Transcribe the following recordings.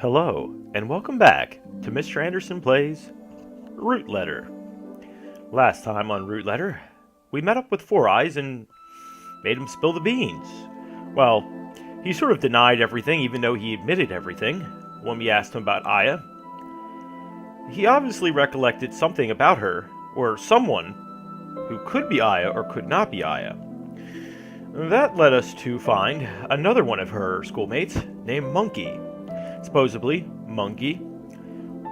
Hello, and welcome back to Mr. Anderson Plays Root Letter. Last time on Root Letter, we met up with Four Eyes and made him spill the beans. Well, he sort of denied everything even though he admitted everything when we asked him about Aya. He obviously recollected something about her, or someone who could be Aya or could not be Aya. That led us to find another one of her schoolmates named Monkey. Supposedly, Monkey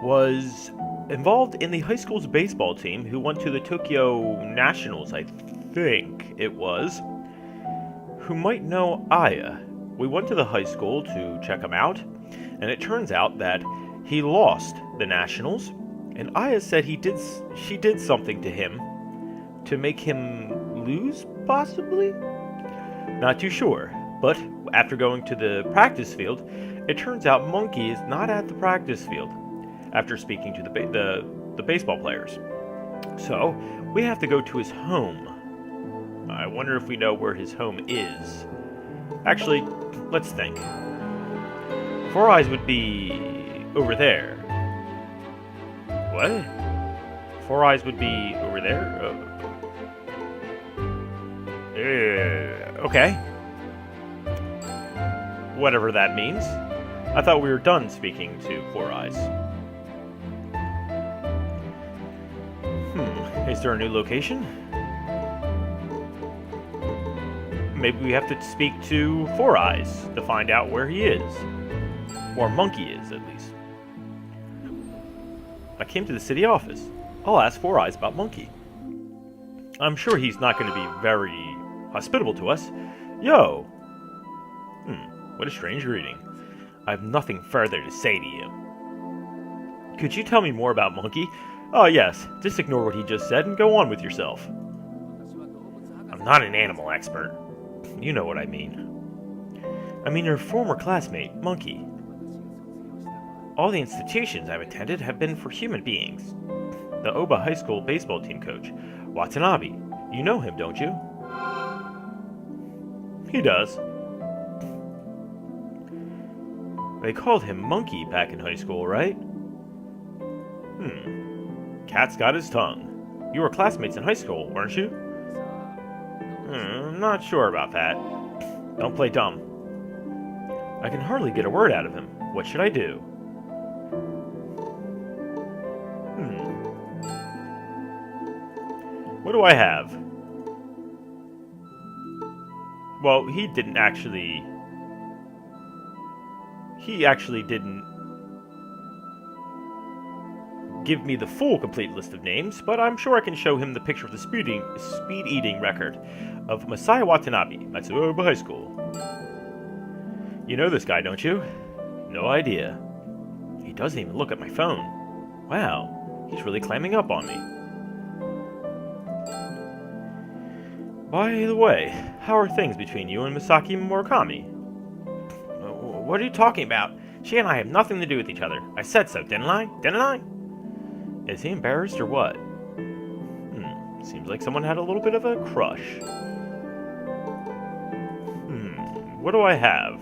was involved in the high school's baseball team who went to the Tokyo Nationals, I think it was, who might know Aya. We went to the high school to check him out, and it turns out that he lost the Nationals, and Aya said she did something to him to make him lose, possibly? Not too sure, but after going to the practice field, it turns out Monkey is not at the practice field after speaking to the baseball players. So, we have to go to his home. I wonder if we know where his home is. Actually, let's think. Four Eyes would be over there. What? Four Eyes would be over there? Okay. Whatever that means. I thought we were done speaking to Four Eyes. Is there a new location? Maybe we have to speak to Four Eyes to find out where he is. Or Monkey is, at least. I came to the city office. I'll ask Four Eyes about Monkey. I'm sure he's not going to be very hospitable to us. Yo! What a strange greeting. I have nothing further to say to you. Could you tell me more about Monkey? Oh yes, just ignore what he just said and go on with yourself. I'm not an animal expert. You know what I mean. I mean your former classmate, Monkey. All the institutions I've attended have been for human beings. The Oba High School baseball team coach, Watanabe. You know him, don't you? He does. They called him Monkey back in high school, right? Cat's got his tongue. You were classmates in high school, weren't you? I'm not sure about that. Don't play dumb. I can hardly get a word out of him. What should I do? What do I have? Well, he actually didn't give me the full complete list of names, but I'm sure I can show him the picture of the speed-eating record of Matsue Watanabe, Matsue High School. You know this guy, don't you? No idea. He doesn't even look at my phone. Wow, he's really climbing up on me. By the way, how are things between you and Misaki Murakami? What are you talking about? She and I have nothing to do with each other. I said so, didn't I? Didn't I? Is he embarrassed or what? Seems like someone had a little bit of a crush. What do I have?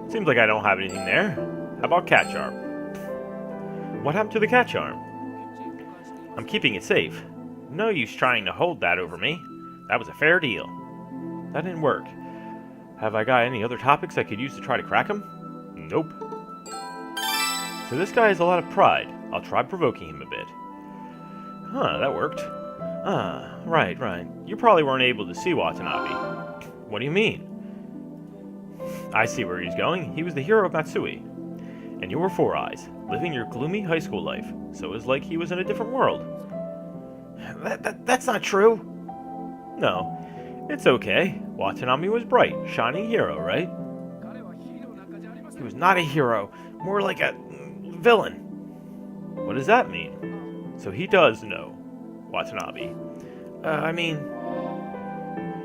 Seems like I don't have anything there. How about cat charm? What happened to the cat charm? I'm keeping it safe. No use trying to hold that over me. That was a fair deal. That didn't work. Have I got any other topics I could use to try to crack him? Nope. So this guy has a lot of pride. I'll try provoking him a bit. That worked. Right. You probably weren't able to see Watanabe. What do you mean? I see where he's going. He was the hero of Matsue. And you were Four Eyes, living your gloomy high school life. So it was like he was in a different world. That's not true. No. It's okay. Watanabe was bright, shining hero, right? He was not a hero, more like a villain. What does that mean? So he does know Watanabe.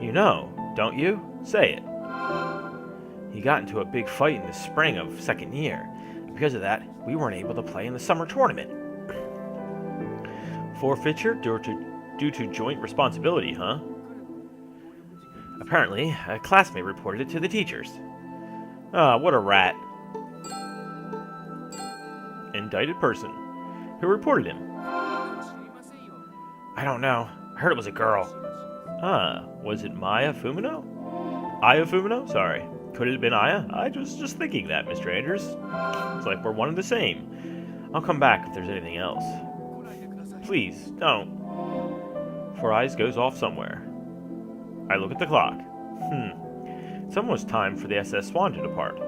You know, don't you? Say it. He got into a big fight in the spring of second year. Because of that, we weren't able to play in the summer tournament. Forfeiture due to joint responsibility, huh? Apparently, a classmate reported it to the teachers. Ah, what a rat. Indicted person. Who reported him? I don't know. I heard it was a girl. Ah, was it Maya Fumino? Aya Fumino? Sorry. Could it have been Aya? I was just thinking that, Mr. Anders. It's like we're one and the same. I'll come back if there's anything else. Please, don't. Four Eyes goes off somewhere. I look at the clock. It's almost time for the SS Swan to depart.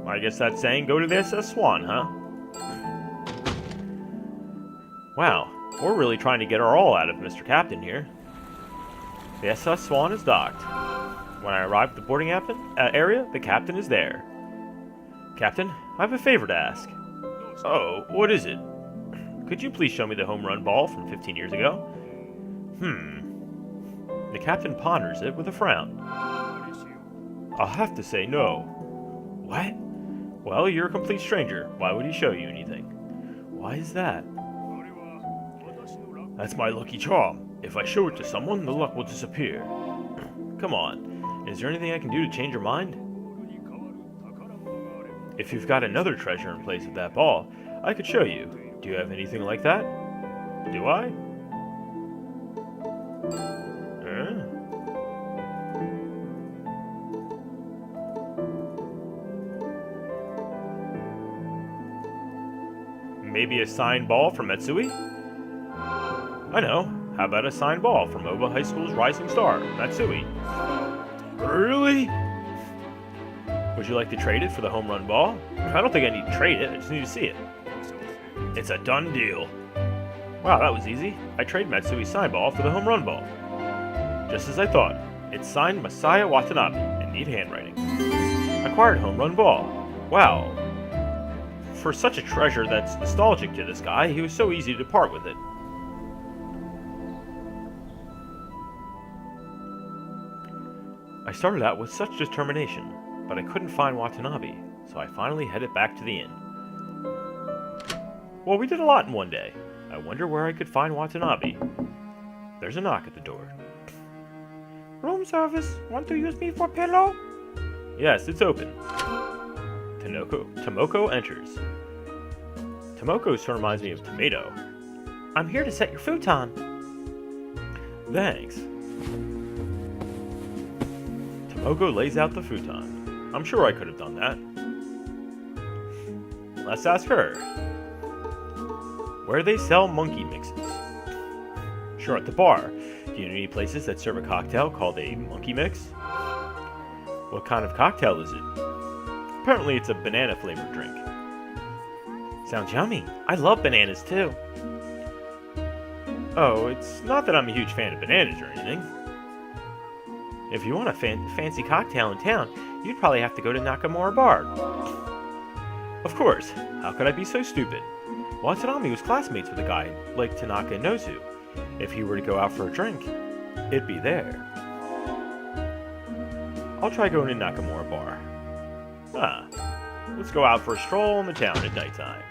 I guess that's saying go to the SS Swan, huh? Wow, we're really trying to get our all out of Mr. Captain here. The SS Swan is docked. When I arrive at the boarding area, the captain is there. Captain, I have a favor to ask. Oh, what is it? Could you please show me the home run ball from 15 years ago? The captain ponders it with a frown. I'll have to say no. What? Well, you're a complete stranger. Why would he show you anything? Why is that? That's my lucky charm. If I show it to someone, the luck will disappear. Come on. Is there anything I can do to change your mind? If you've got another treasure in place of that ball, I could show you. Do you have anything like that? Do I? Maybe a signed ball from Matsue? I know. How about a signed ball from Oba High School's rising star, Matsue? Really? Would you like to trade it for the home run ball? I don't think I need to trade it, I just need to see it. It's a done deal. Wow, that was easy. I trade Matsue's signed ball for the home run ball. Just as I thought. It's signed Masaya Watanabe in neat handwriting. Acquired home run ball. Wow. For such a treasure that's nostalgic to this guy, he was so easy to part with it. I started out with such determination, but I couldn't find Watanabe, so I finally headed back to the inn. Well, we did a lot in one day. I wonder where I could find Watanabe. There's a knock at the door. Room service. Want to use me for pillow? Yes, it's open. Tomoko enters. Tomoko sort of reminds me of Tomato. I'm here to set your futon. Thanks. Tomoko lays out the futon. I'm sure I could have done that. Let's ask her. Where they sell monkey mixes? Sure, at the bar. Do you know any places that serve a cocktail called a monkey mix? What kind of cocktail is it? Apparently it's a banana-flavored drink. Sounds yummy. I love bananas, too. Oh, it's not that I'm a huge fan of bananas or anything. If you want a fancy cocktail in town, you'd probably have to go to Nakamura Bar. Of course. How could I be so stupid? Watanabe was classmates with a guy like Tanaka Inozu. If he were to go out for a drink, it'd be there. I'll try going to Nakamura Bar. Let's go out for a stroll in the town at nighttime.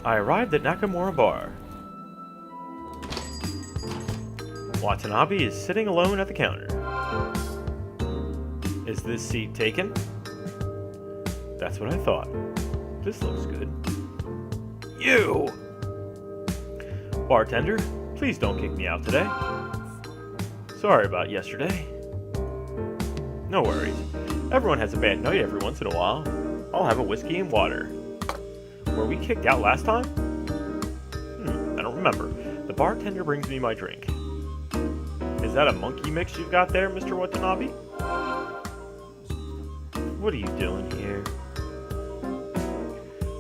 I arrived at Nakamura Bar. Watanabe is sitting alone at the counter. Is this seat taken? That's what I thought. This looks good. You! Bartender, please don't kick me out today. Sorry about yesterday. No worries. Everyone has a bad night every once in a while. I'll have a whiskey and water. Were we kicked out last time? I don't remember. The bartender brings me my drink. Is that a monkey mix you've got there, Mr. Watanabe? What are you doing here?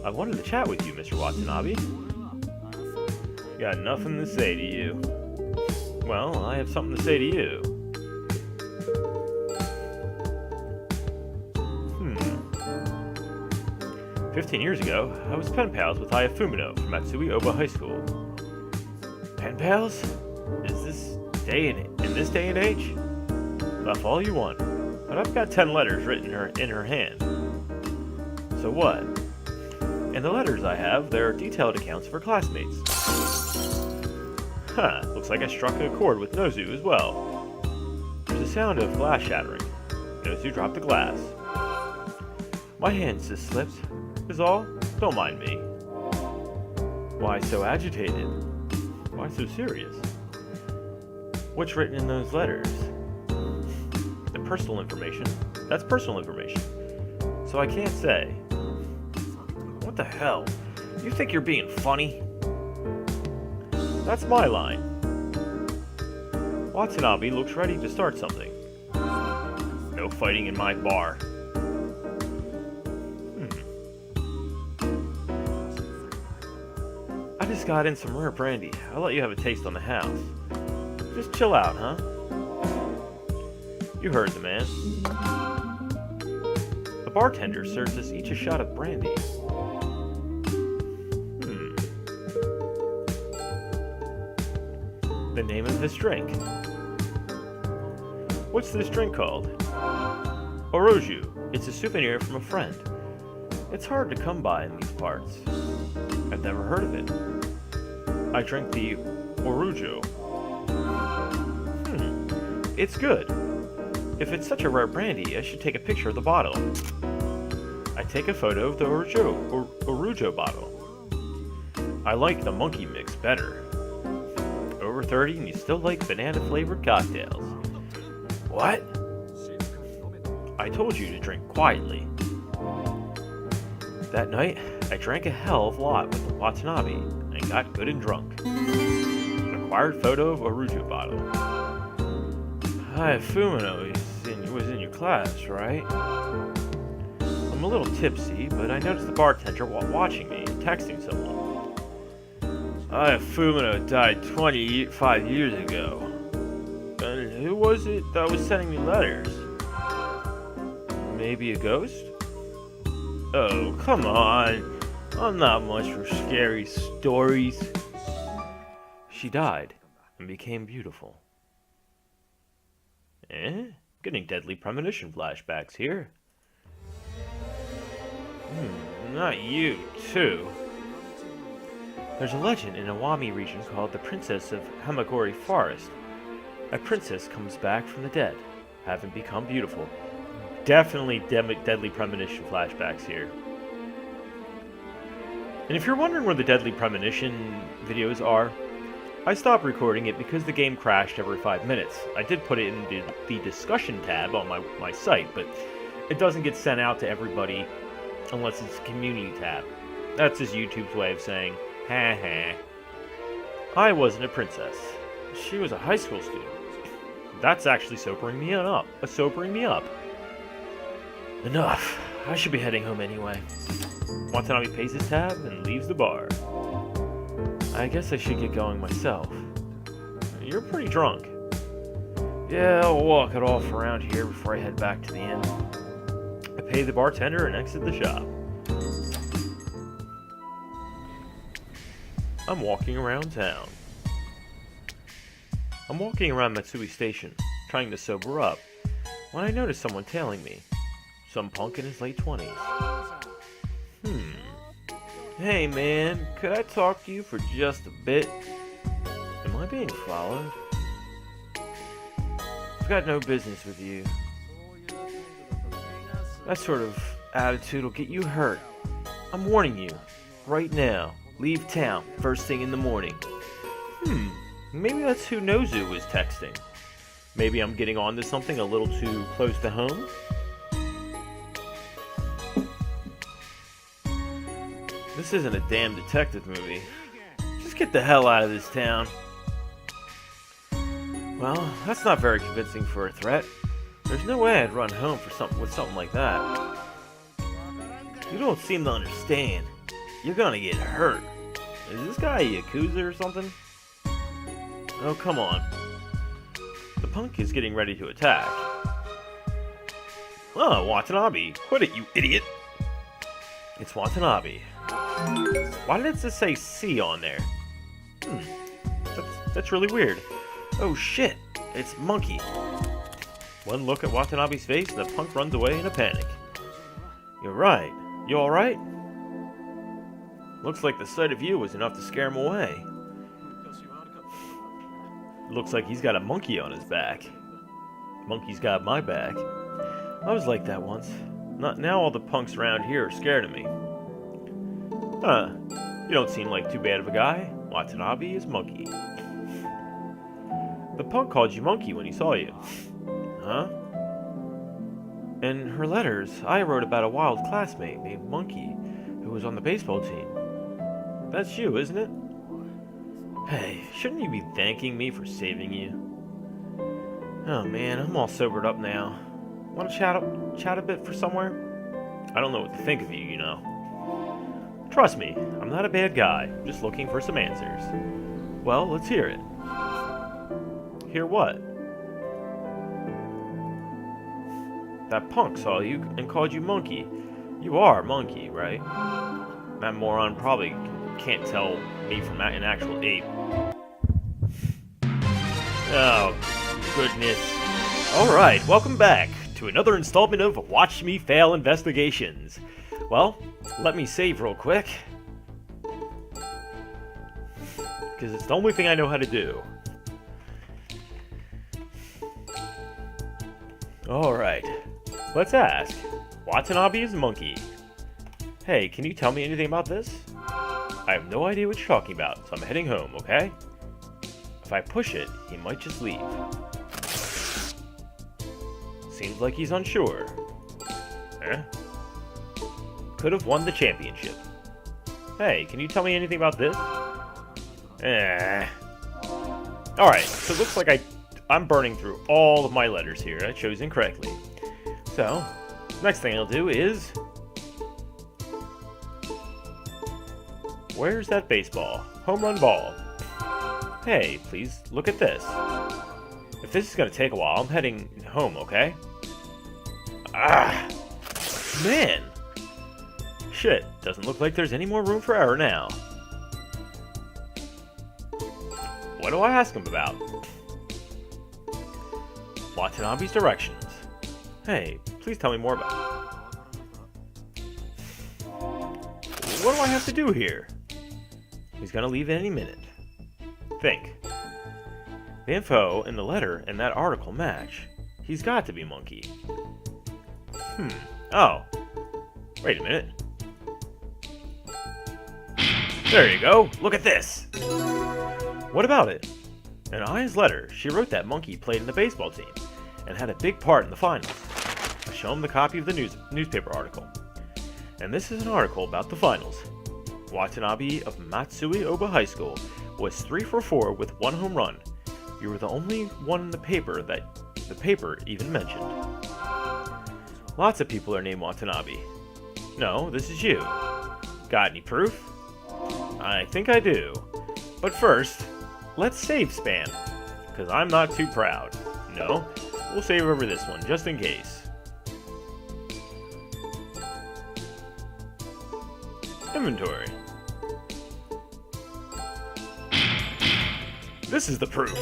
I wanted to chat with you, Mr. Watanabe. Got nothing to say to you. Well, I have something to say to you. 15 years ago, I was pen pals with Aya Fumino from Matsue Oba High School. Pen pals? In this day and age? Laugh all you want, but I've got 10 letters written in her hand. So what? In the letters I have, there are detailed accounts of her classmates. Huh, looks like I struck a chord with Nozu as well. There's a sound of glass shattering. Nozu dropped the glass. My hands just slipped, is all. Don't mind me. Why so agitated? Why so serious? What's written in those letters? The personal information. That's personal information. So I can't say. What the hell? You think you're being funny? That's my line. Watanabe looks ready to start something. No fighting in my bar. I just got in some rare brandy. I'll let you have a taste on the house. Just chill out, huh? You heard the man. The bartender serves us each a shot of brandy. The name of this drink. What's this drink called? Oroju. It's a souvenir from a friend. It's hard to come by in these parts. I've never heard of it. I drink the Oroju. It's good. If it's such a rare brandy, I should take a picture of the bottle. I take a photo of the Oroju bottle. I like the monkey mix better. Over 30 and you still like banana-flavored cocktails. What? I told you to drink quietly. That night, I drank a hell of a lot with Watanabe and got good and drunk. An acquired photo of Oroju bottle. Hi, Fumino was in your class, right? I'm a little tipsy, but I noticed the bartender while watching me and texting someone. Fumino died 25 years ago. And who was it that was sending me letters? Maybe a ghost? Oh, come on. I'm not much for scary stories. She died and became beautiful. Getting deadly premonition flashbacks here. Not you, too. There's a legend in Iwami region called the Princess of Hamagori Forest. A princess comes back from the dead, having become beautiful. Definitely deadly premonition flashbacks here. And if you're wondering where the deadly premonition videos are, I stopped recording it because the game crashed every 5 minutes. I did put it in the discussion tab on my site, but it doesn't get sent out to everybody unless it's a community tab. That's just YouTube's way of saying, ha ha. I wasn't a princess. She was a high school student. That's actually sobering me up. Enough. I should be heading home anyway. Watanabe pays his tab and leaves the bar. I guess I should get going myself. You're pretty drunk. Yeah, I'll walk it off around here before I head back to the inn. I pay the bartender and exit the shop. I'm walking around town. I'm walking around Matsue Station, trying to sober up, when I notice someone tailing me. Some punk in his late 20s. Hey man, could I talk to you for just a bit? Am I being followed? I've got no business with you. That sort of attitude will get you hurt. I'm warning you, right now. Leave town, first thing in the morning. Maybe that's who Nozu was texting. Maybe I'm getting onto something a little too close to home? This isn't a damn detective movie. Just get the hell out of this town. Well, that's not very convincing for a threat. There's no way I'd run home with something like that. You don't seem to understand. You're gonna get hurt. Is this guy a Yakuza or something? Oh, come on. The punk is getting ready to attack. Oh, Watanabe. Quit it, you idiot. It's Watanabe. Why did it just say C on there? That's really weird. Oh shit, it's Monkey. One look at Watanabe's face and the punk runs away in a panic. You're right. You alright? Looks like the sight of you was enough to scare him away. looks like he's got a monkey on his back. Monkey's got my back. I was like that once. Not now all the punks around here are scared of me. Huh. You don't seem like too bad of a guy. Watanabe is Monkey. The punk called you Monkey when he saw you. Huh? In her letters, I wrote about a wild classmate named Monkey who was on the baseball team. That's you, isn't it? Hey, shouldn't you be thanking me for saving you? Oh man, I'm all sobered up now. Want to chat a bit for somewhere? I don't know what to think of you, you know. Trust me, I'm not a bad guy, just looking for some answers. Well, let's hear it. Hear what? That punk saw you and called you Monkey. You are Monkey, right? That moron probably can't tell me from an actual ape. Oh, goodness. Alright, welcome back to another installment of Watch Me Fail Investigations. Well, let me save real quick. Because it's the only thing I know how to do. Alright, let's ask. Watanabe is Monkey. Hey, can you tell me anything about this? I have no idea what you're talking about, so I'm heading home, okay? If I push it, he might just leave. Seems like he's unsure. Huh? Could have won the championship. Hey, can you tell me anything about this? Alright, so it looks like I'm burning through all of my letters here. I chose incorrectly. So, next thing I'll do is... Where's that baseball? Home run ball. Hey, please, look at this. If this is gonna take a while, I'm heading home, okay? Ah! Man! Shit, doesn't look like there's any more room for error now. What do I ask him about? Watanabe's directions. Hey, please tell me more about it. What do I have to do here? He's gonna leave any minute. Think. The info in the letter and that article match. He's got to be Monkey. Oh. Wait a minute. There you go. Look at this. What about it? In Aya's letter, she wrote that Monkey played in the baseball team and had a big part in the finals. I show him the copy of the newspaper article. And this is an article about the finals. Watanabe of Matsue Oba High School was 3 for 4 with 1 home run. You were the only one in the paper that the paper even mentioned. Lots of people are named Watanabe. No, this is you. Got any proof? I think I do. But first, let's save spam, because I'm not too proud. No, we'll save over this one, just in case. Inventory. This is the proof.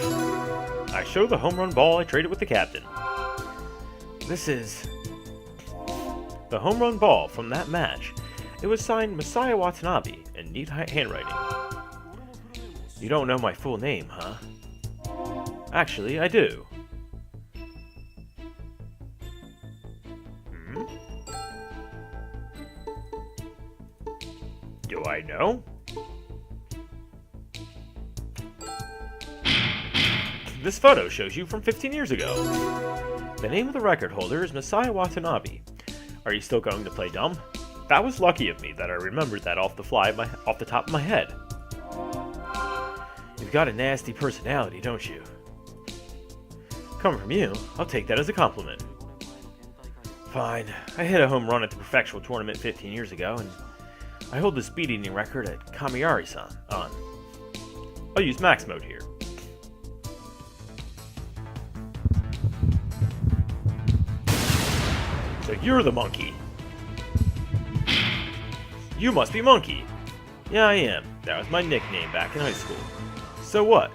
I show the home run ball I traded with the captain. This is the home run ball from that match. It was signed Matsue Watanabe in neat handwriting. You don't know my full name, huh? Actually, I do. Do I know? This photo shows you from 15 years ago. The name of the record holder is Matsue Watanabe. Are you still going to play dumb? That was lucky of me that I remembered that off the top of my head. You've got a nasty personality, don't you? Coming from you, I'll take that as a compliment. Fine. I hit a home run at the Prefectural tournament 15 years ago, and I hold the speed eating record at Kamiyari-san on. I'll use max mode here. So you're the Monkey. You must be Monkey. Yeah, I am. That was my nickname back in high school. So what?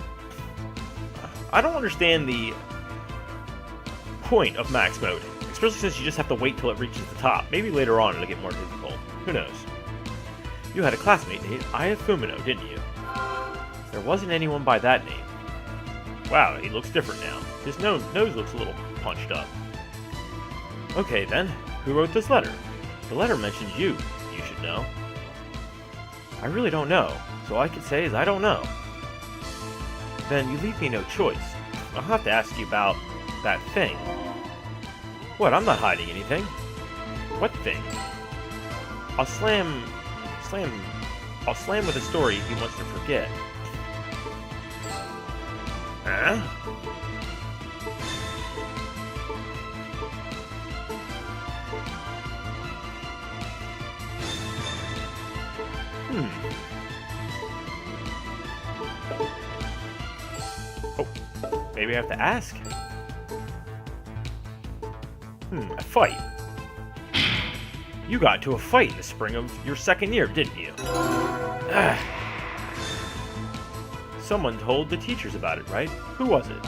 I don't understand the point of max mode, especially since you just have to wait till it reaches the top. Maybe later on it'll get more difficult. Who knows? You had a classmate named Aya Fumino, didn't you? There wasn't anyone by that name. Wow, he looks different now. His nose looks a little punched up. Okay then, who wrote this letter? The letter mentions you. You should know. I really don't know, so all I can say is I don't know. Then you leave me no choice. I'll have to ask you about that thing. What? I'm not hiding anything. What thing? I'll slam with a story he wants to forget. Huh? Oh, maybe I have to ask. A fight. You got into a fight in the spring of your second year, didn't you? Someone told the teachers about it, right? Who was it?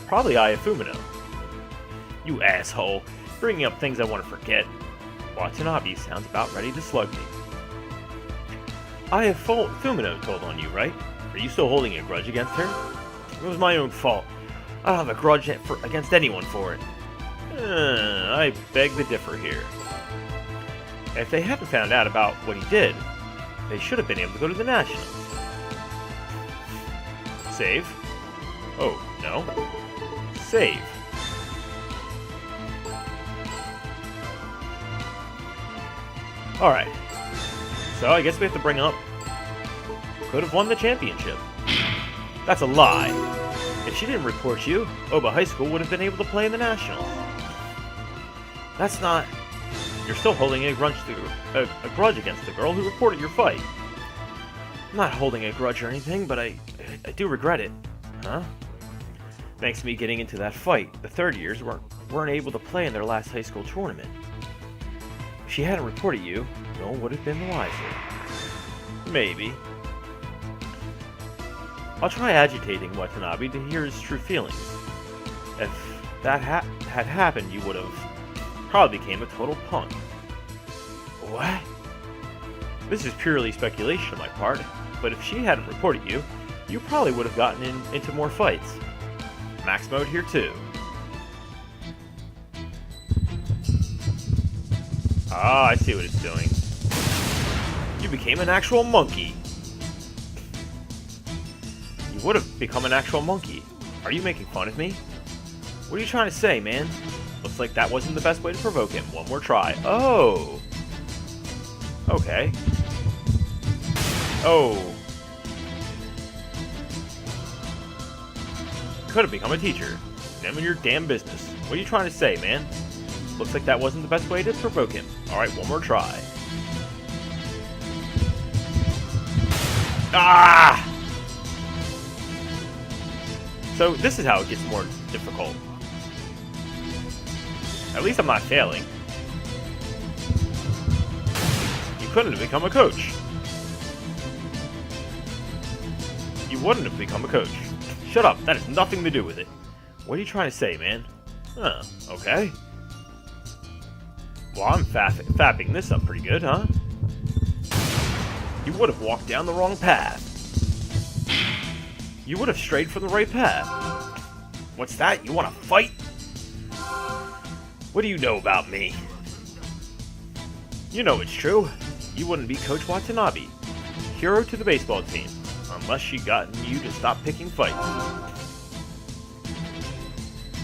Probably Ayafumino. You asshole. Bringing up things I want to forget. Watanabe sounds about ready to slug me. Ayafumino told on you, right? Are you still holding a grudge against her? It was my own fault. I don't have a grudge against anyone for it. I beg to differ here. If they hadn't found out about what he did, they should have been able to go to the Nationals. Save? Oh, no. Save. Alright. So I guess we have to bring up... Could have won the championship. That's a lie. If she didn't report you, Oba High School would have been able to play in the Nationals. That's not... You're still holding a grudge against the girl who reported your fight. I'm not holding a grudge or anything, but I do regret it. Huh? Thanks to me getting into that fight, the third years weren't able to play in their last high school tournament. If she hadn't reported you, no one would have been the wiser. Maybe. I'll try agitating Watanabe to hear his true feelings. If that had happened, you would have probably became a total punk. What? This is purely speculation on my part, but if she hadn't reported you, you probably would have gotten into more fights. Max mode here too. Ah, I see what it's doing. You became an actual monkey. You would have become an actual monkey. Are you making fun of me? What are you trying to say, man? Looks like that wasn't the best way to provoke him. One more try. Oh! Okay. Oh. Could have become a teacher. None of your damn business. What are you trying to say, man? Looks like that wasn't the best way to provoke him. Alright, one more try. Ah! So, this is how it gets more difficult. At least I'm not failing. You couldn't have become a coach. You wouldn't have become a coach. Shut up, that has nothing to do with it. What are you trying to say, man? Huh, okay. Well, I'm fapping this up pretty good, huh? You would have walked down the wrong path. You would have strayed from the right path. What's that? You want to fight? What do you know about me? You know it's true. You wouldn't be Coach Watanabe, hero to the baseball team, unless she gotten you to stop picking fights.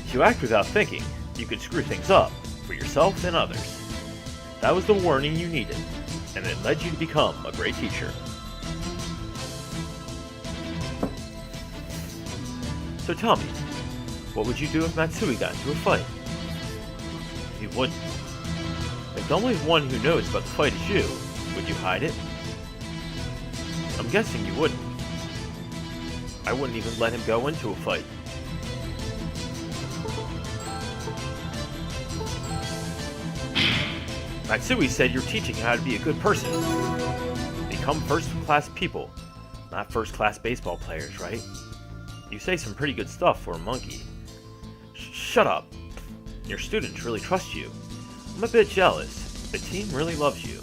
If you act without thinking, you could screw things up for yourself and others. That was the warning you needed, and it led you to become a great teacher. So tell me, what would you do if Matsue got into a fight? You wouldn't. If the only one who knows about the fight is you, would you hide it? I'm guessing you wouldn't. I wouldn't even let him go into a fight. Matsue said you're teaching how to be a good person. Become first-class people, not first-class baseball players, right? You say some pretty good stuff for a monkey. Shut up. Your students really trust you. I'm a bit jealous. The team really loves you.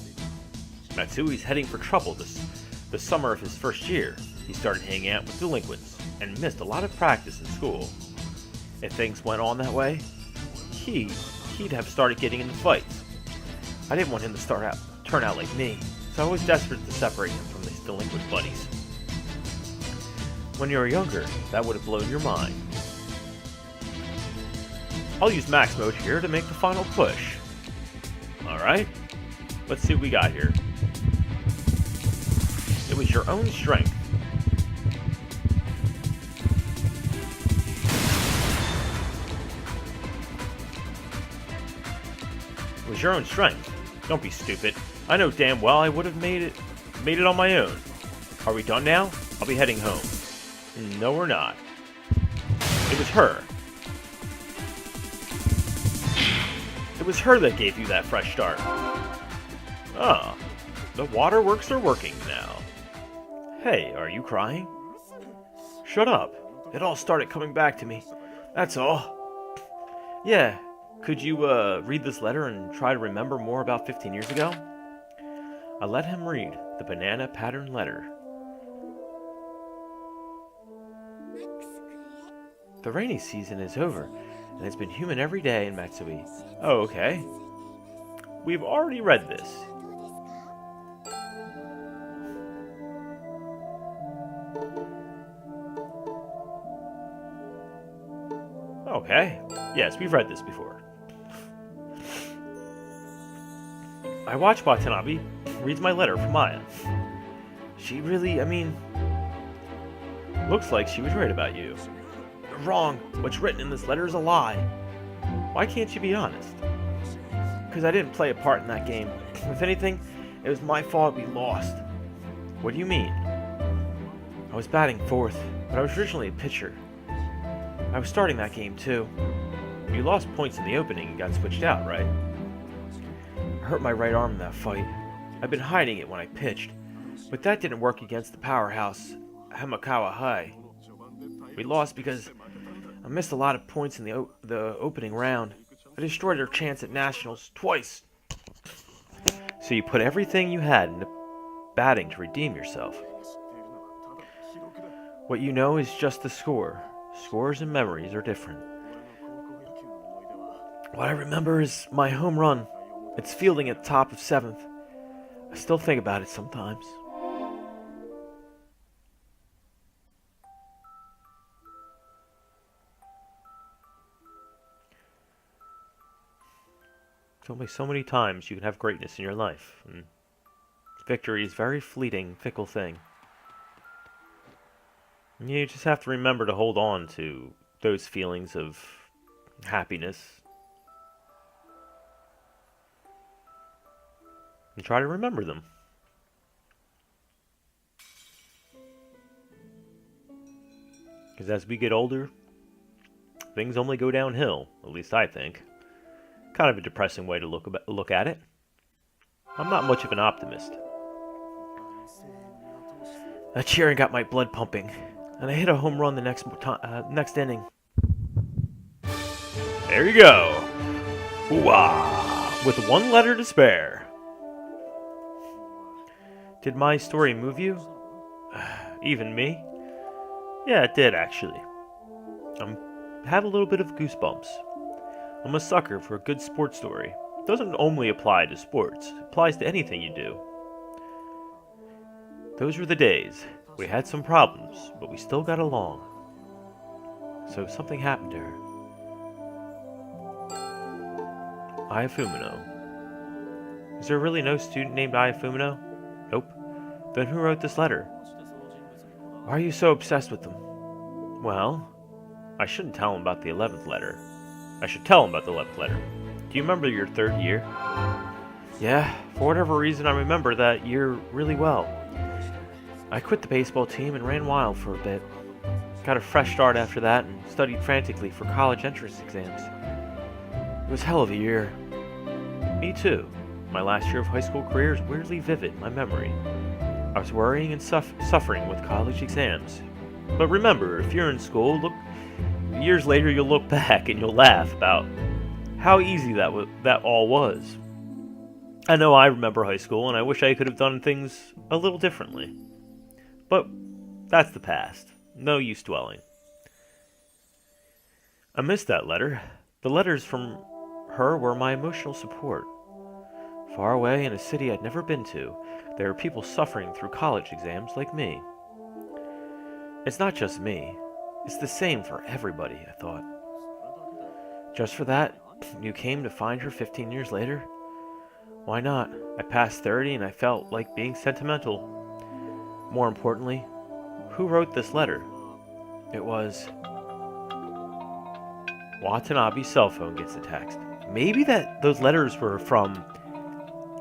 Matsue's heading for trouble the summer of his first year. He started hanging out with delinquents. and missed a lot of practice in school. If things went on that way, he'd have started getting into fights. I didn't want him to turn out like me, so I was desperate to separate him from his delinquent buddies. When you were younger, that would have blown your mind. I'll use max mode here to make the final push. Alright, let's see what we got here. It was your own strength. It was your own strength. Don't be stupid. I know damn well I would have made it on my own. Are we done now? I'll be heading home. No, we're not. It was her. It was her that gave you that fresh start. Ah, the waterworks are working now. Hey, are you crying? Shut up. It all started coming back to me. That's all. Yeah, could you read this letter and try to remember more about 15 years ago? I let him read the banana pattern letter. The rainy season is over, and it's been humid every day in Matsue. Oh, okay. We've already read this. Okay. Yes, we've read this before. I watch Watanabe reads my letter from Maya. She really, looks like she was right about you. You're wrong. What's written in this letter is a lie. Why can't you be honest? Because I didn't play a part in that game. If anything, it was my fault we lost. What do you mean? I was batting fourth, but I was originally a pitcher. I was starting that game too. You lost points in the opening and got switched out, right? I hurt my right arm in that fight. I've been hiding it when I pitched, but that didn't work against the powerhouse, Hamakawa High. We lost because I missed a lot of points in the opening round. I destroyed our chance at nationals twice. So you put everything you had into batting to redeem yourself. What you know is just the score. Scores and memories are different. What I remember is my home run. It's fielding at the top of 7th. I still think about it sometimes. There's only so many times you can have greatness in your life, and victory is a very fleeting, fickle thing. And you just have to remember to hold on to those feelings of happiness. And try to remember them. Because as we get older, things only go downhill, at least I think. Kind of a depressing way to look at it. I'm not much of an optimist. That cheering got my blood pumping, and I hit a home run the next inning. There you go. Hoo-ah! With one letter to spare. Did my story move you? Even me? Yeah, it did, actually. I have a little bit of goosebumps. I'm a sucker for a good sports story. It doesn't only apply to sports. It applies to anything you do. Those were the days. We had some problems, but we still got along. So something happened to her. Ayafumino. Is there really no student named Ayafumino? Nope. Then who wrote this letter? Why are you so obsessed with them? Well, I shouldn't tell him about the 11th letter. I should tell him about the 11th letter. Do you remember your 3rd year? Yeah, for whatever reason I remember that year really well. I quit the baseball team and ran wild for a bit. Got a fresh start after that and studied frantically for college entrance exams. It was hell of a year. Me too. My last year of high school career is weirdly vivid in my memory. I was worrying and suffering with college exams. But remember, if you're in school, years later you'll look back and you'll laugh about how easy that all was. I know I remember high school and I wish I could have done things a little differently. But that's the past. No use dwelling. Amidst that letter, the letters from her were my emotional support. Far away in a city I'd never been to, there were people suffering through college exams like me. It's not just me. It's the same for everybody, I thought. Just for that, you came to find her 15 years later? Why not? I passed 30 and I felt like being sentimental. More importantly, who wrote this letter? It was... Watanabe's cell phone gets a text. Maybe those letters were from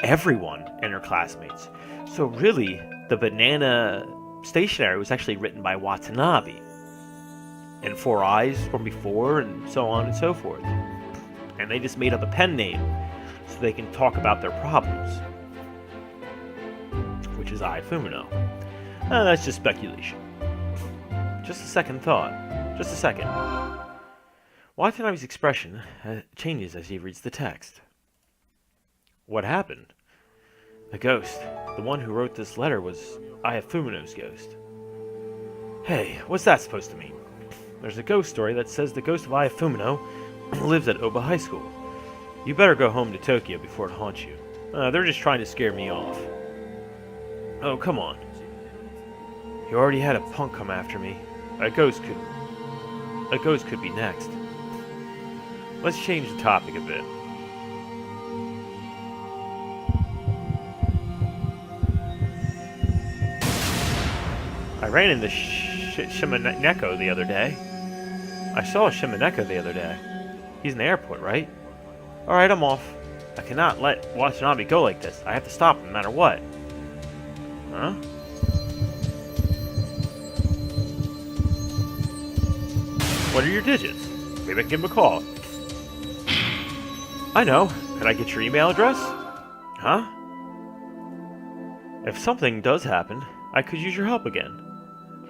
everyone and her classmates. So really, the banana stationery was actually written by Watanabe. And Four Eyes from before, and so on and so forth. And they just made up a pen name so they can talk about their problems. Which is I, Fumino. That's just speculation. Just a second thought. Just a second. Watanabe's expression changes as he reads the text. What happened? The ghost. The one who wrote this letter was Aya Fumino's ghost. Hey, what's that supposed to mean? There's a ghost story that says the ghost of Aya Fumino lives at Oba High School. You better go home to Tokyo before it haunts you. They're just trying to scare me off. Oh, come on. You already had a punk come after me. A ghost could be next. Let's change the topic a bit. I ran into Shimaneko the other day. I saw Shimaneko the other day. He's in the airport, right? Alright, I'm off. I cannot let Watanabe go like this. I have to stop him no matter what. Huh? What are your digits? Maybe I can give him a call. I know. Can I get your email address? Huh? If something does happen, I could use your help again.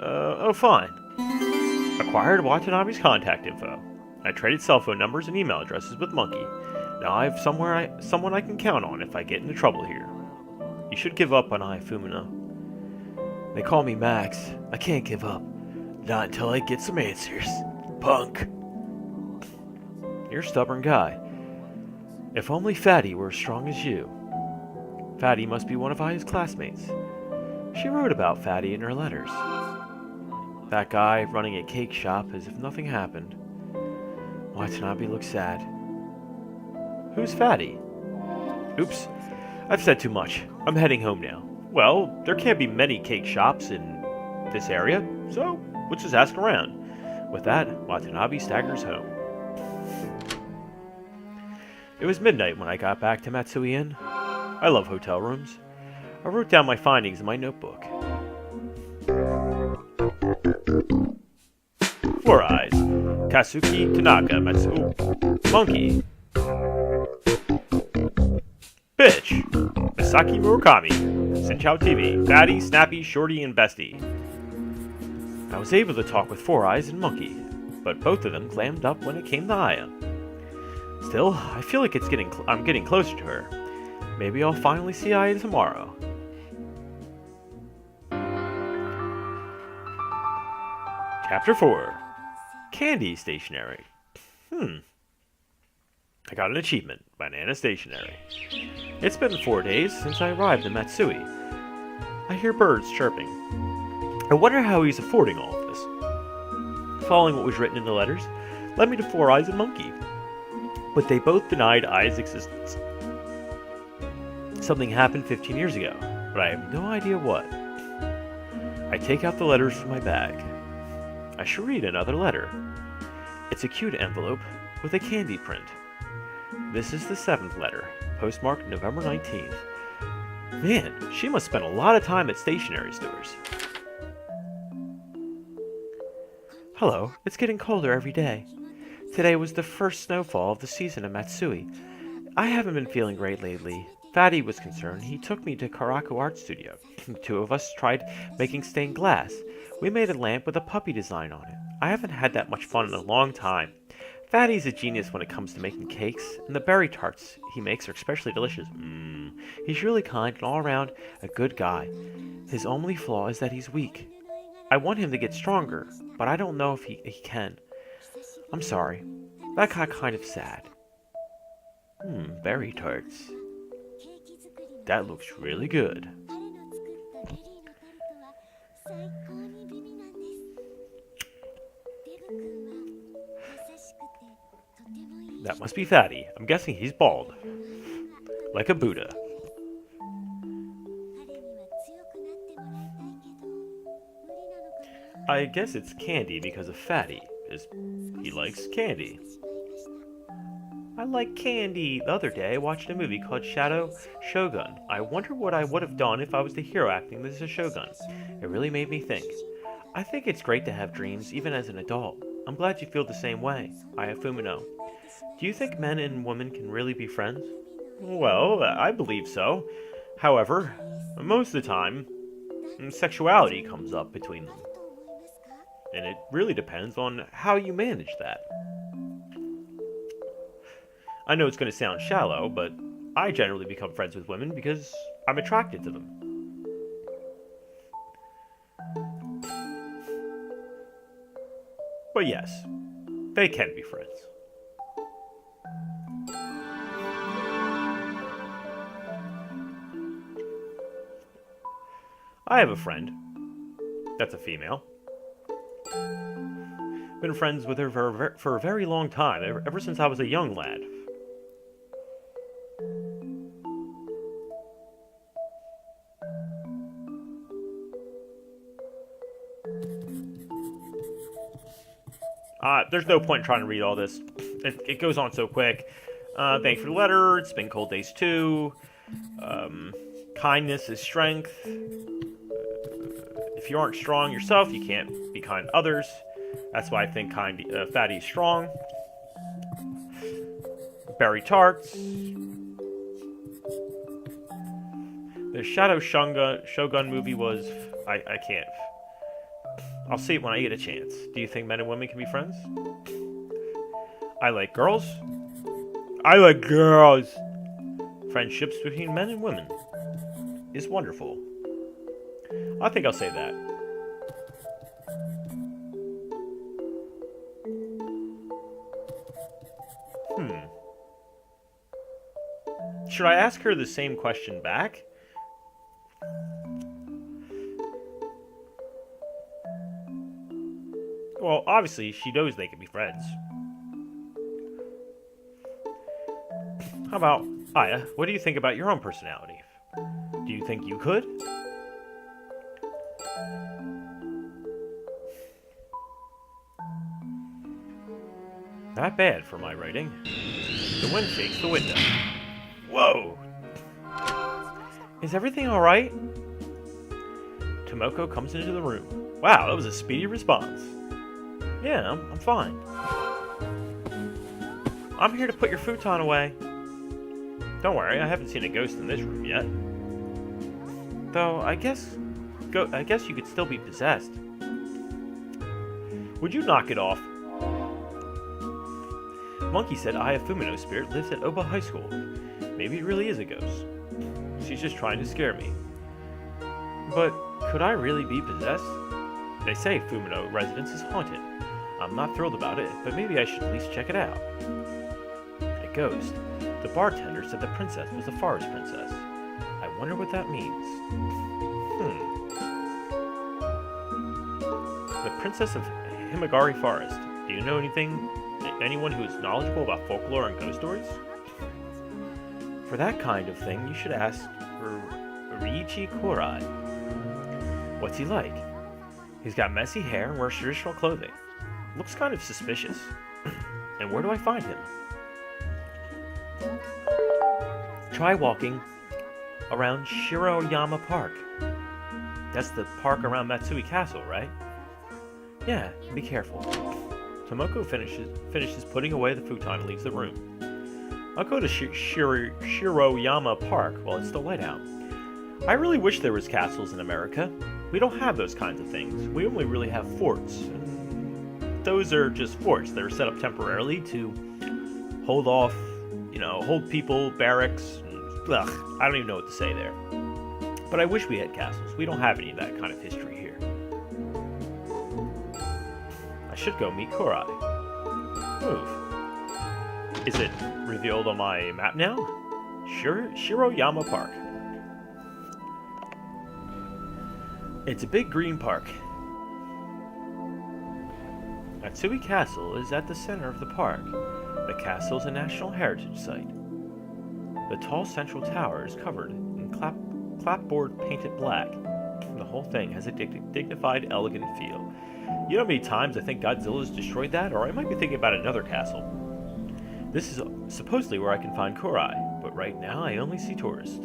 Oh fine. Acquired Watanabe's contact info. I traded cell phone numbers and email addresses with Monkey. Now I have someone I can count on if I get into trouble here. You should give up on Aya Fumino. They call me Max. I can't give up. Not until I get some answers. Punk. You're a stubborn guy. If only Fatty were as strong as you. Fatty must be one of Aya's classmates. She wrote about Fatty in her letters. That guy running a cake shop as if nothing happened. Watanabe looks sad. Who's Fatty? Oops, I've said too much. I'm heading home now. Well, there can't be many cake shops in this area, so let's just ask around. With that, Watanabe staggers home. It was midnight when I got back to Matsue Inn. I love hotel rooms. I wrote down my findings in my notebook. Four Eyes, Katsuki Tanaka, Matsue, Monkey, Bitch, Misaki Murakami, Sinchao TV, Fatty, Snappy, Shorty, and Bestie. I was able to talk with Four Eyes and Monkey, but both of them clammed up when it came to Aya. Still, I feel like I'm getting closer to her. Maybe I'll finally see Aya tomorrow. Chapter 4. Candy Stationery. I got an achievement. Banana Stationery. It's been 4 days since I arrived in Matsue. I hear birds chirping. I wonder how he's affording all of this. Following what was written in the letters led me to Four Eyes and Monkey, but they both denied Aya's existence. Something happened 15 years ago, but I have no idea what. I take out the letters from my bag. I should read another letter. It's a cute envelope with a candy print. This is the 7th letter, postmarked November 19th. Man, she must spend a lot of time at stationery stores. Hello, it's getting colder every day. Today was the first snowfall of the season in Matsue. I haven't been feeling great lately. Fatty was concerned. He took me to Karaku Art Studio. The two of us tried making stained glass. We made a lamp with a puppy design on it. I haven't had that much fun in a long time. Fatty's a genius when it comes to making cakes, and the berry tarts he makes are especially delicious. He's really kind and all around a good guy. His only flaw is that he's weak. I want him to get stronger, but I don't know if he can. I'm sorry. That got kind of sad. Berry tarts. That looks really good. That must be Fatty. I'm guessing he's bald. Like a Buddha. I guess it's candy because of Fatty. He likes candy. I like candy. The other day I watched a movie called Shadow Shogun. I wonder what I would have done if I was the hero acting as a shogun. It really made me think. I think it's great to have dreams, even as an adult. I'm glad you feel the same way. Aya Fumino. Do you think men and women can really be friends? Well, I believe so. However, most of the time, sexuality comes up between them. And it really depends on how you manage that. I know it's going to sound shallow, but I generally become friends with women because I'm attracted to them. But yes, they can be friends. I have a friend. That's a female. Been friends with her for a very long time, ever since I was a young lad. There's no point in trying to read all this. It goes on so quick. Thanks for the letter. It's been cold days too. Kindness is strength. If you aren't strong yourself, you can't be kind to others. That's why I think Fatty is strong. Berry tarts. The Shadow Shogun movie was... I can't. I'll see it when I get a chance. Do you think men and women can be friends? I like girls. I like girls. Friendships between men and women is wonderful. I think I'll say that. Should I ask her the same question back? Well, obviously, she knows they can be friends. How about, Aya, what do you think about your own personality? Do you think you could? Not bad for my writing. The wind shakes the window. Whoa! Is everything alright? Tomoko comes into the room. Wow, that was a speedy response. Yeah, I'm fine. I'm here to put your futon away. Don't worry, I haven't seen a ghost in this room yet. Though, I guess you could still be possessed. Would you knock it off? Monkey said Aya Fumino's spirit lives at Oba High School. Maybe it really is a ghost. She's just trying to scare me. But could I really be possessed? They say Fumino residence is haunted. I'm not thrilled about it, but maybe I should at least check it out. A ghost. The bartender said the princess was the forest princess. I wonder what that means. The princess of Himagari Forest. Do you know anyone who is knowledgeable about folklore and ghost stories? For that kind of thing, you should ask for Riichi Korai. What's he like? He's got messy hair and wears traditional clothing. Looks kind of suspicious. And where do I find him? Try walking around Shiroyama Park. That's the park around Matsue Castle, right? Yeah, be careful. Tomoko finishes putting away the futon and leaves the room. I'll go to Shiroyama Park while it's still light out. I really wish there was castles in America. We don't have those kinds of things. We only really have forts. And those are just forts that are set up temporarily to hold off, hold people, barracks. Ugh, I don't even know what to say there. But I wish we had castles. We don't have any of that kind of history here. should go meet Korai. Move. Is it revealed on my map now? Shiroyama Park. It's a big green park. Matsue Castle is at the center of the park. The castle is a National Heritage Site. The tall central tower is covered in clapboard painted black. The whole thing has a dignified, elegant feel. You know how many times I think Godzilla's destroyed that? Or I might be thinking about another castle. This is supposedly where I can find Korai, but right now I only see tourists.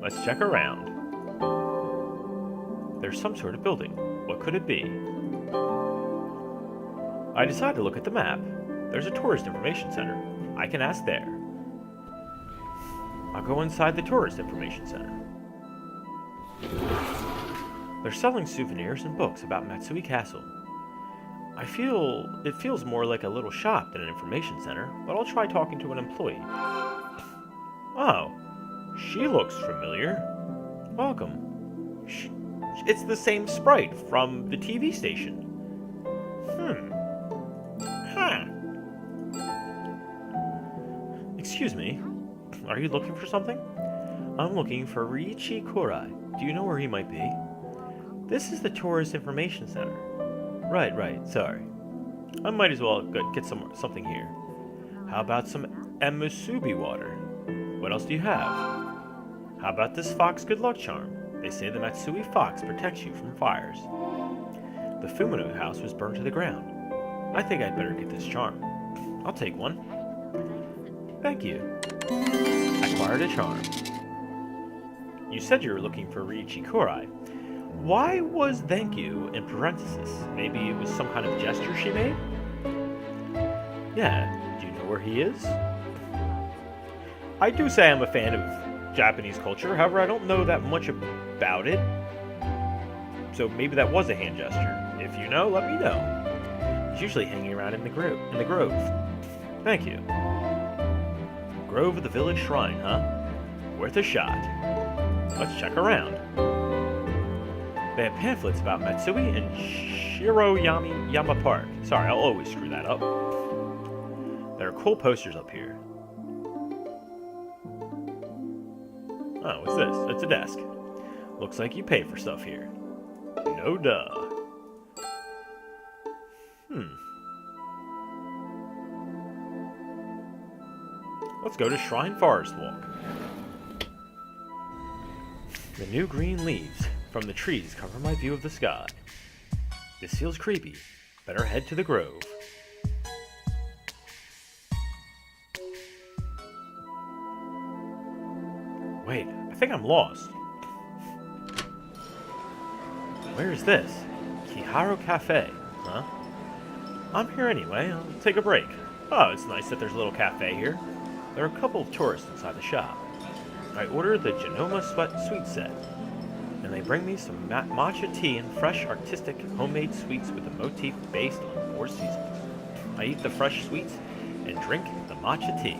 Let's check around. There's some sort of building. What could it be? I decide to look at the map. There's a tourist information center. I can ask there. I'll go inside the tourist information center. They're selling souvenirs and books about Matsue Castle. It feels more like a little shop than an information center, but I'll try talking to an employee. Oh, she looks familiar. Welcome. It's the same sprite from the TV station. Excuse me, are you looking for something? I'm looking for Riichi Korai. Do you know where he might be? This is the Tourist Information Center. Right, sorry. I might as well get something here. How about some Emusubi water? What else do you have? How about this Fox Good Luck Charm? They say the Matsue Fox protects you from fires. The Fumino house was burned to the ground. I think I'd better get this charm. I'll take one. Thank you. Acquired a charm. You said you were looking for Riichi Korai. Why was thank you in parentheses? Maybe it was some kind of gesture she made? Yeah, do you know where he is? I do say I'm a fan of Japanese culture, however I don't know that much about it. So maybe that was a hand gesture. If you know, let me know. He's usually hanging around in the grove. Thank you. Grove of the Village Shrine, huh? Worth a shot. Let's check around. They have pamphlets about Matsue and Shiroyama Park. Sorry, I'll always screw that up. There are cool posters up here. Oh, what's this? It's a desk. Looks like you pay for stuff here. No duh. Let's go to Shrine Forest Walk. The new green leaves from the trees cover my view of the sky. This feels creepy. Better head to the grove. Wait, I think I'm lost. Where is this? Kiharu Cafe, huh? I'm here anyway. I'll take a break. Oh, it's nice that there's a little cafe here. There are a couple of tourists inside the shop. I ordered the Genoma Sweet Set, and they bring me some matcha tea and fresh artistic homemade sweets with a motif based on 4 seasons. I eat the fresh sweets and drink the matcha tea.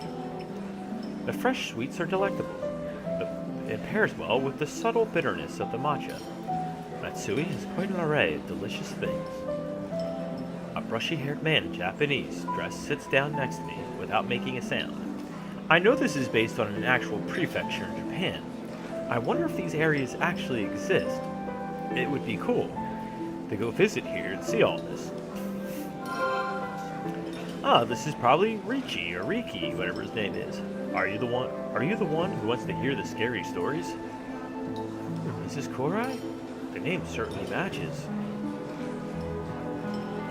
The fresh sweets are delectable. It pairs well with the subtle bitterness of the matcha. Matsue has quite an array of delicious things. A brushy-haired man in Japanese dress sits down next to me without making a sound. I know this is based on an actual prefecture in Japan. I wonder if these areas actually exist. It would be cool to go visit here and see all this. Ah, this is probably Riichi or Riki, whatever his name is. Are you the one who wants to hear the scary stories? Is this Korai? The name certainly matches.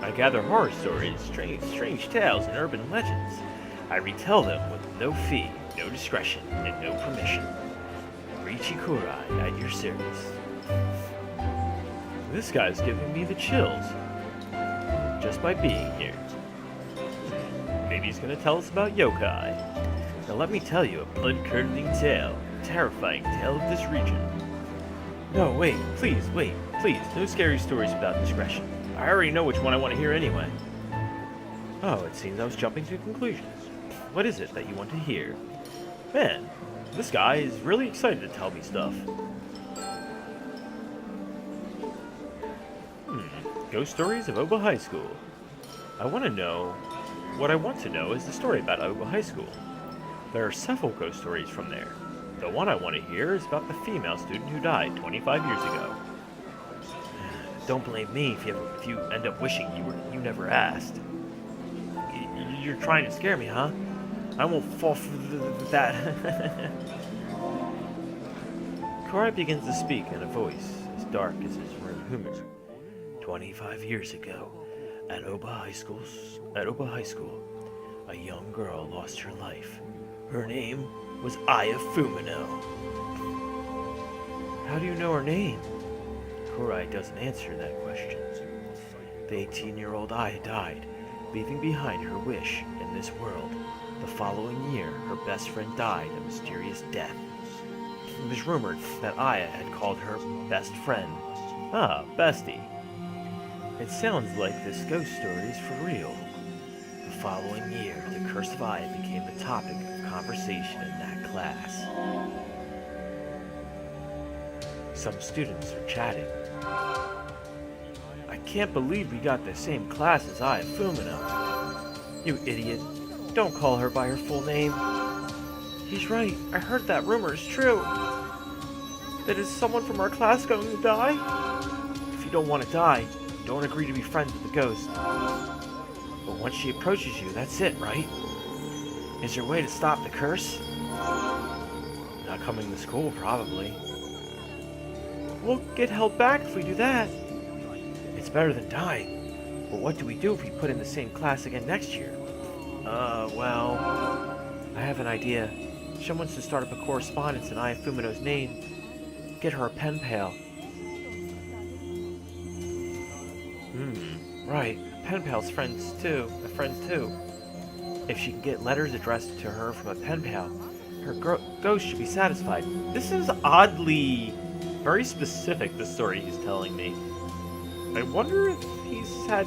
I gather horror stories, strange tales, and urban legends. I retell them with no fee, no discretion, and no permission. Riichi Korai at your service. This guy's giving me the chills just by being here. Maybe he's going to tell us about yokai. Now let me tell you a blood-curdling tale, a terrifying tale of this region. No, wait, please, no scary stories without discretion. I already know which one I want to hear anyway. Oh, it seems I was jumping to conclusions. What is it that you want to hear? Man, this guy is really excited to tell me stuff. Ghost Stories of Oba High School. What I want to know is the story about Oba High School. There are several ghost stories from there. The one I want to hear is about the female student who died 25 years ago. Don't blame me if you end up wishing you never asked. You're trying to scare me, huh? I won't fall for that. Korai begins to speak in a voice as dark as his room humor. 25 years ago, at Oba High School, a young girl lost her life. Her name was Aya Fumino. How do you know her name? Korai doesn't answer that question. The 18-year-old Aya died, leaving behind her wish in this world. The following year, her best friend died a mysterious death. It was rumored that Aya had called her best friend. Ah, bestie. It sounds like this ghost story is for real. The following year, the curse of Aya became the topic of conversation in that class. Some students are chatting. I can't believe we got the same class as Aya Fumino. You idiot. Don't call her by her full name. He's right. I heard that rumor is true. That is someone from our class going to die? If you don't want to die, don't agree to be friends with the ghost. But once she approaches you, that's it, right? Is there a way to stop the curse? Not coming to school, probably. We'll get held back if we do that. It's better than dying. But what do we do if we put in the same class again next year? Well, I have an idea. Someone wants to start up a correspondence in Aya Fumino's name. Get her a pen pal. Right. Pen pal's friends too. If she can get letters addressed to her from a pen pal, her ghost should be satisfied. This is oddly very specific, the story he's telling me. I wonder if he's had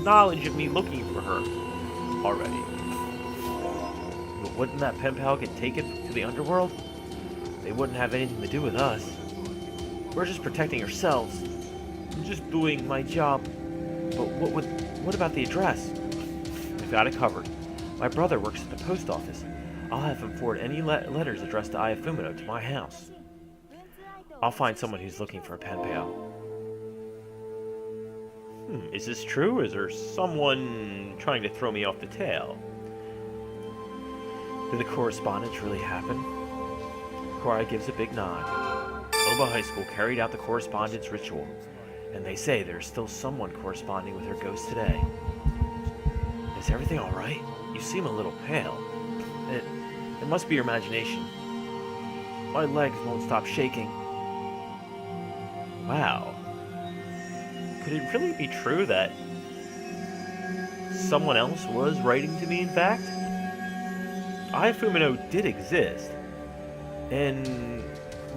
knowledge of me looking for her already. But wouldn't that pen pal get taken to the underworld? They wouldn't have anything to do with us. We're just protecting ourselves. I'm just doing my job. But what about the address? I've got it covered. My brother works at the post office. I'll have him forward any letters addressed to Aya Fumino to my house. I'll find someone who's looking for a pen pal. Is this true, or is there someone trying to throw me off the tail? Did the correspondence really happen? Korai gives a big nod. Oba High School carried out the correspondence ritual, and they say there's still someone corresponding with her ghost today. Is everything alright? You seem a little pale. It must be your imagination. My legs won't stop shaking. Wow. Could it really be true that someone else was writing to me, in fact? Aya Fumino did exist, and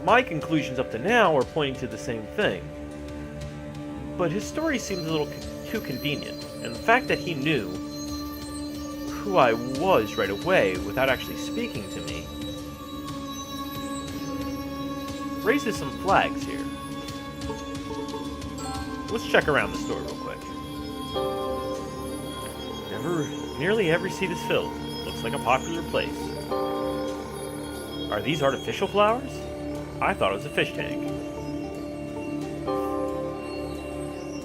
my conclusions up to now are pointing to the same thing. But his story seems a little too convenient, and the fact that he knew who I was right away without actually speaking to me raises some flags here. Let's check around the store real quick. Nearly every seat is filled. Looks like a popular place. Are these artificial flowers? I thought it was a fish tank.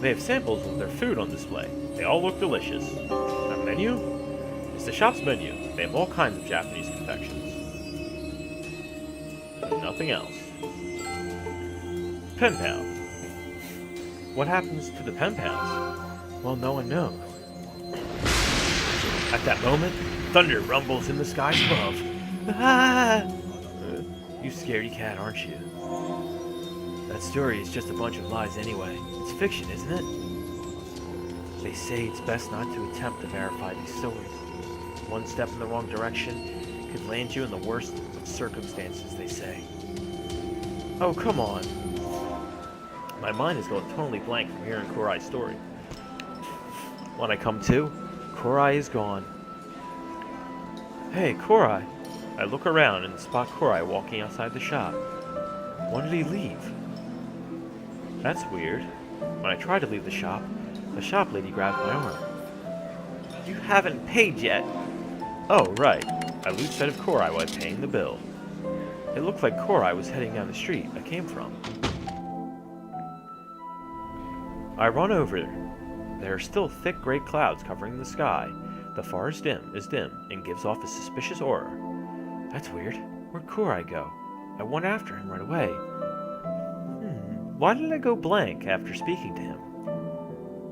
They have samples of their food on display. They all look delicious. A menu? It's the shop's menu. They have all kinds of Japanese confections. Nothing else. Pen pal. What happens to the pen pals? Well, no one knows. At that moment, thunder rumbles in the skies above. Ah! You scaredy cat, aren't you? That story is just a bunch of lies anyway. It's fiction, isn't it? They say it's best not to attempt to verify these stories. One step in the wrong direction could land you in the worst of circumstances, they say. Oh, come on. My mind is going totally blank from hearing Korai's story. When I come to, Korai is gone. Hey, Korai. I look around and spot Korai walking outside the shop. When did he leave? That's weird. When I tried to leave the shop lady grabbed my arm. You haven't paid yet. Oh, right. I lose sight of Korai while paying the bill. It looked like Korai was heading down the street I came from. I run over. There are still thick gray clouds covering the sky. The forest is dim and gives off a suspicious aura. That's weird. Where'd Korai go? I went after him right away. Why did I go blank after speaking to him?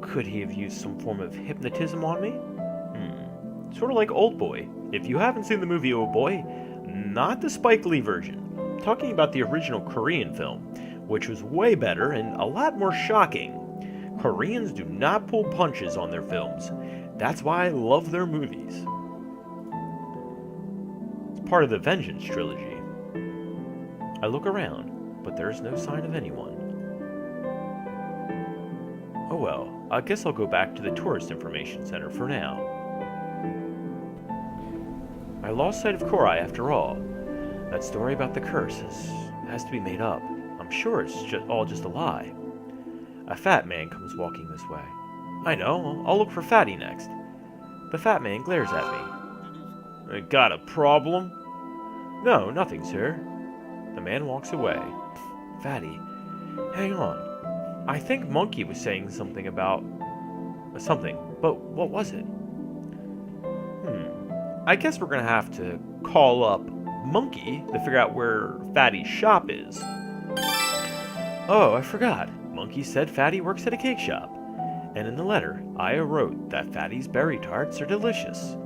Could he have used some form of hypnotism on me? Sort of like Oldboy. If you haven't seen the movie Oldboy, not the Spike Lee version. Talking about the original Korean film, which was way better and a lot more shocking. Koreans do not pull punches on their films. That's why I love their movies. It's part of the Vengeance trilogy. I look around, but there's no sign of anyone. Oh well, I guess I'll go back to the Tourist Information Center for now. I lost sight of Korai after all. That story about the curse has to be made up. I'm sure it's all just a lie. A fat man comes walking this way. I know, I'll look for Fatty next. The fat man glares at me. Got a problem? No, nothing, sir. The man walks away. Fatty, hang on. I think Monkey was saying something about... something, but what was it? I guess we're gonna have to call up Monkey to figure out where Fatty's shop is. Oh, I forgot. Monkey said Fatty works at a cake shop. And in the letter, Aya wrote that Fatty's berry tarts are delicious.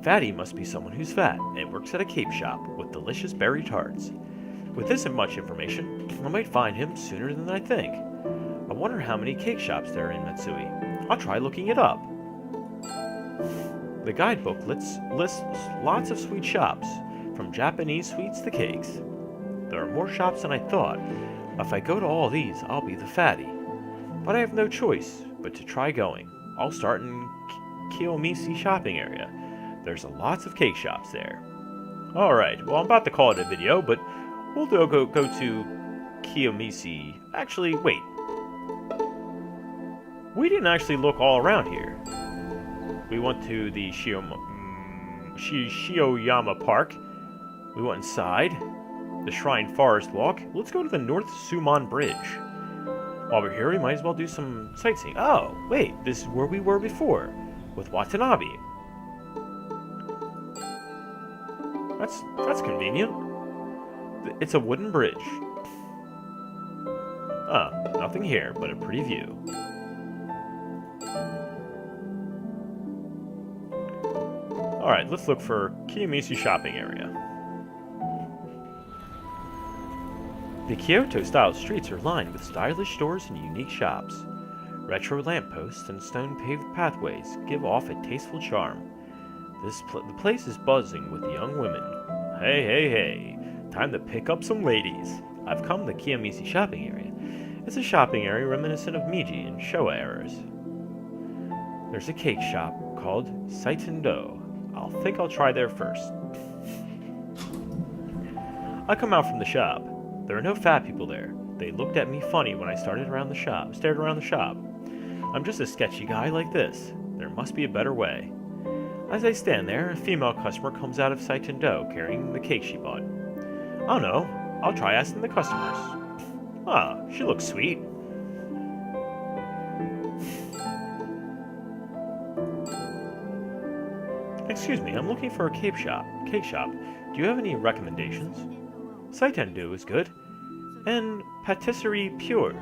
Fatty must be someone who's fat and works at a cake shop with delicious berry tarts. With this and much information, I might find him sooner than I think. I wonder how many cake shops there are in Matsue. I'll try looking it up. The guidebook lists lots of sweet shops, from Japanese sweets to cakes. There are more shops than I thought. If I go to all these, I'll be the fatty. But I have no choice but to try going. I'll start in Kiyomishi shopping area. There's lots of cake shops there. Alright, well I'm about to call it a video, but we'll go to Kiyomishi. Actually, wait. We didn't actually look all around here. We went to the Shioyama Park. We went inside. The Shrine Forest Walk. Let's go to the North Suman Bridge. While we're here, we might as well do some sightseeing. Oh, wait, this is where we were before, with Watanabe. That's convenient. It's a wooden bridge. Nothing here, but a pretty view. Alright, let's look for Kiyomishi shopping area. The Kyoto-style streets are lined with stylish stores and unique shops. Retro lampposts and stone-paved pathways give off a tasteful charm. The place is buzzing with young women. Hey, time to pick up some ladies. I've come to Kiyomishi shopping area. It's a shopping area reminiscent of Meiji and Showa eras. There's a cake shop called Saitendo. I'll try there first. I come out from the shop. There are no fat people there. They looked at me funny when I stared around the shop. I'm just a sketchy guy like this. There must be a better way. As I stand there, a female customer comes out of Saitendo carrying the cake she bought. Oh no, I'll try asking the customers. She looks sweet. Excuse me, I'm looking for a cake shop. Do you have any recommendations? Saitendo is good. And Patisserie Pure.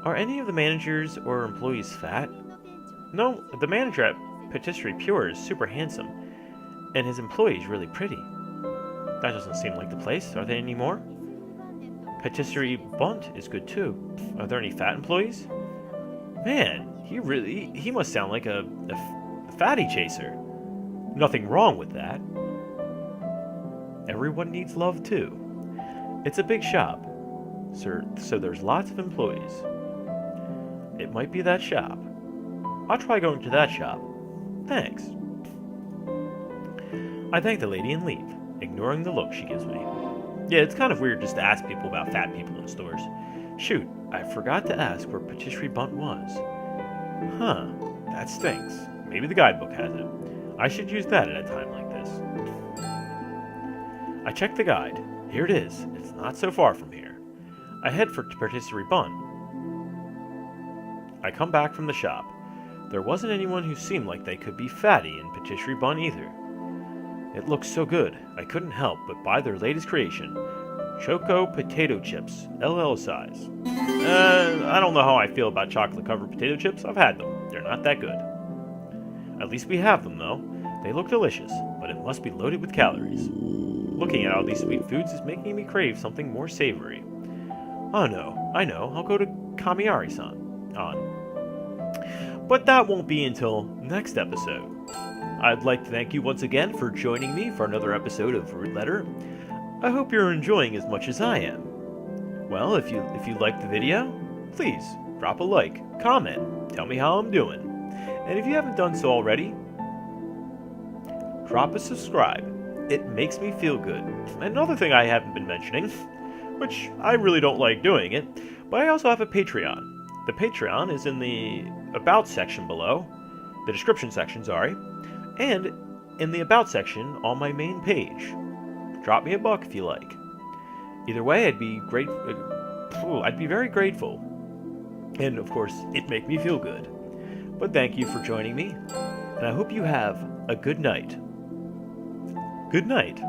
Are any of the managers or employees fat? No, the manager at Patisserie Pure is super handsome, and his employee is really pretty. That doesn't seem like the place. Are there any more? Patisserie Bunt is good too. Are there any fat employees? Man, he must sound like a fatty chaser. Nothing wrong with that. Everyone needs love too. It's a big shop, so there's lots of employees. It might be that shop. I'll try going to that shop. Thanks. I thank the lady and leave, ignoring the look she gives me. Yeah, it's kind of weird just to ask people about fat people in stores. Shoot, I forgot to ask where Patisserie Bunt was. Huh, that stinks. Maybe the guidebook has it. I should use that at a time like this. I check the guide. Here it is. It's not so far from here. I head for Patisserie Bunt. I come back from the shop. There wasn't anyone who seemed like they could be fatty in Patisserie Bunt either. It looks so good, I couldn't help but buy their latest creation, Choco Potato Chips, LL size. I don't know how I feel about chocolate-covered potato chips. I've had them. They're not that good. At least we have them, though. They look delicious, but it must be loaded with calories. Looking at all these sweet foods is making me crave something more savory. Oh no, I know, I'll go to Kamiari-san. But that won't be until next episode. I'd like to thank you once again for joining me for another episode of Root Letter. I hope you're enjoying as much as I am. Well, if you liked the video, please drop a like, comment, tell me how I'm doing. And if you haven't done so already, drop a subscribe. It makes me feel good. Another thing I haven't been mentioning, which I really don't like doing it, but I also have a Patreon. The Patreon is in the About section below, the description section, sorry, and in the About section on my main page. Drop me a buck if you like. Either way, I'd be very grateful. And of course, it'd make me feel good. But thank you for joining me, and I hope you have a good night. Good night.